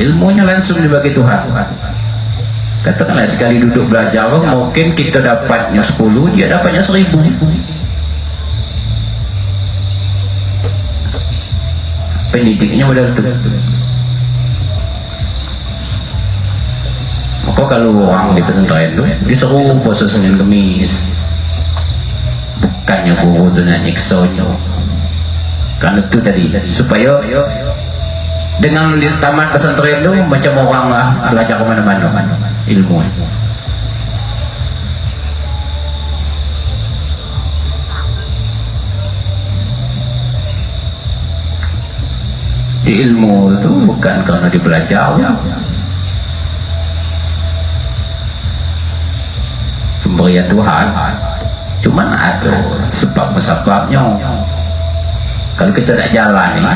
Speaker 1: ilmunya langsung dibagi Tuhan. Katakanlah sekali duduk belajar mungkin kita dapatnya 10, dia dapatnya 1000. Pendidiknya modal itu. Maka kalau orang di pesantren itu disuruh puasa Senin Kemis, bukannya guru itu nak nyiksa. Kan itu tadi supaya dengan tamat pesantren itu macam orang lah belajar kemana-mana ilmu. Di ilmu itu bukan karena dibelajar pemberian Tuhan, cuman ada sebab-sebabnya. Kalau kita tidak jalani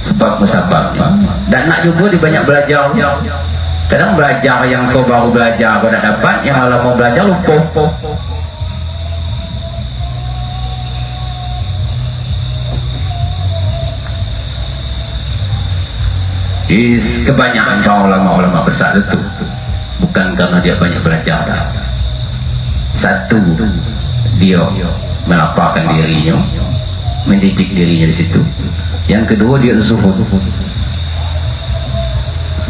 Speaker 1: sebab-sebabnya, dan nak juga di banyak belajar. Kadang belajar yang kau baru belajar kau tidak dapat, yang malah mau belajar lupa. Kebanyakan para ulama-ulama besar itu bukan karena dia banyak belajar. Satu, dia melapangkan dirinya, mendidik dirinya di situ. Yang kedua, dia zuhud.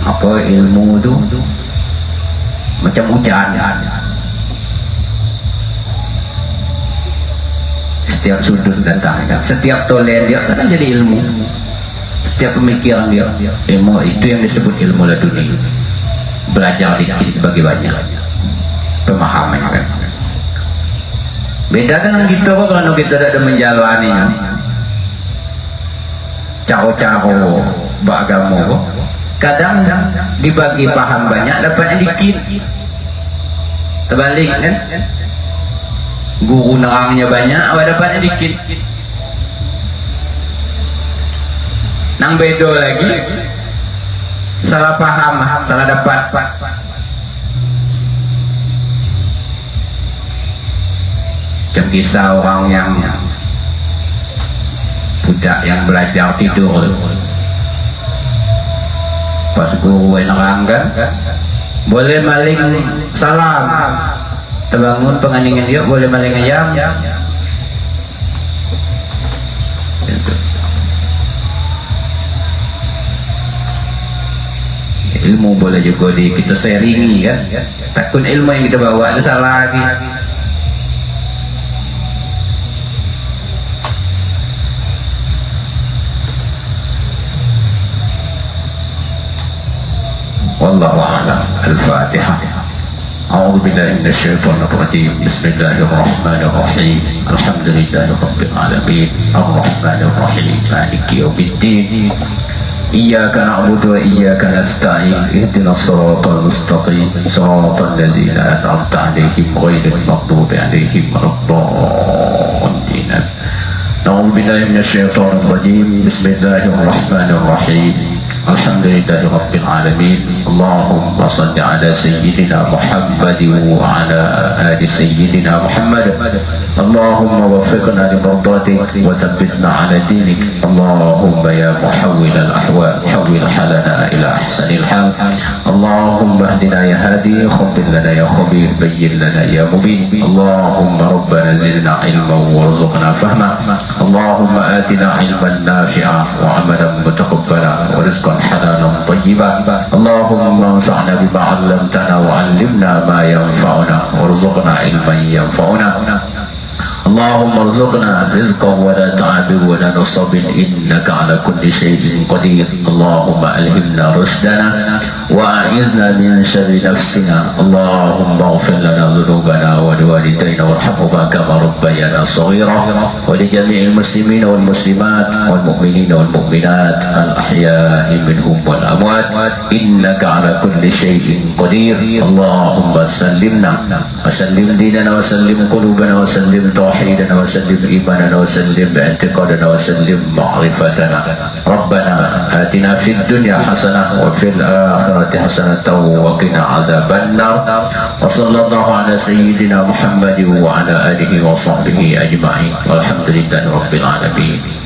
Speaker 1: Apa ilmu itu macam hujan, setiap sudut datang, setiap tolen dia kadang jadi ilmu. Setiap pemikiran dia ilmu, itu yang disebut ilmu laduni. Belajar dikit bagi banyak pemahaman kan. Beda dengan kita kalau kita tidak ada menjalani cara-cara beragama. Kadang dibagi paham banyak, dapatnya dikit. Terbalik kan, guru nerangnya banyak, awak dapatnya dikit. Nang bedo lagi salah paham, salah dapat. Macam kisah orang yang budak yang belajar tidur, pas guru nerangkan boleh maling salam, terbangun penganingan dia boleh maling ayam. Ilmu boleh juga kita sharing kan, takut ilmu yang kita bawa ada salah lagi. Wallahu a'lam. Al-Fatihah. A'udzu billahi minasy syaithanir rajim. Bismillahirrahmanirrahim. Alhamdulillahirabbil alamin. Arrahmanir rahim. Maliki yaumiddin. إياك نعبد وإياك نستعين اهدنا الصراط المستقيم صراط الذين أنعمت عليهم غير المغضوب عليهم ولا الضالين. نعوذ بالله من الشيطان الرجيم. بسم الله الرحمن الرحيم. الحمد لله رب العالمين. اللهم صل على سيدنا محمد وعلى آل سيدنا محمد. اللهم وفقنا لمرضاتك وثبتنا على دينك. اللهم يا محول الأحوال حول حالنا إلى أحسن الحال. اللهم اهدنا يا هادي، خبر لنا يا خبير، بين لنا يا مبين. اللهم ربنا زدنا علما وارزقنا فهما. اللهم آتنا علما نافعا وعملا متقبلا ورزقا حلالا طيبا. اللهم انفعنا بما علمتنا وعلمنا ما ينفعنا وارزقنا علما ينفعنا. اللهم ارزقنا رزقا ولا تعب ولا نصب إنك على كل شيء قدير. اللهم ألهمنا رشدنا وأعذنا من شر نفسنا. اللهم اغفر لنا ذنوبنا ولوالدينا وارحمهما كما ربيانا صغيرا، ولجميع المسلمين والمسلمات والمؤمنين والمؤمنات الأحياء منهم والأموات إنك على كل شيء قدير. اللهم سلمنا وسلم ديننا وسلم قلوبنا وسلم توحيدنا وسلم إيماننا وسلم اعتقادنا وسلم معرفتنا. ربنا آتنا في الدنيا حسنة وفي الآخرة حسنة وقنا عذاب النار. وصلى الله على سيدنا محمد وعلى آله وصحبه أجمعين والحمد لله رب العالمين.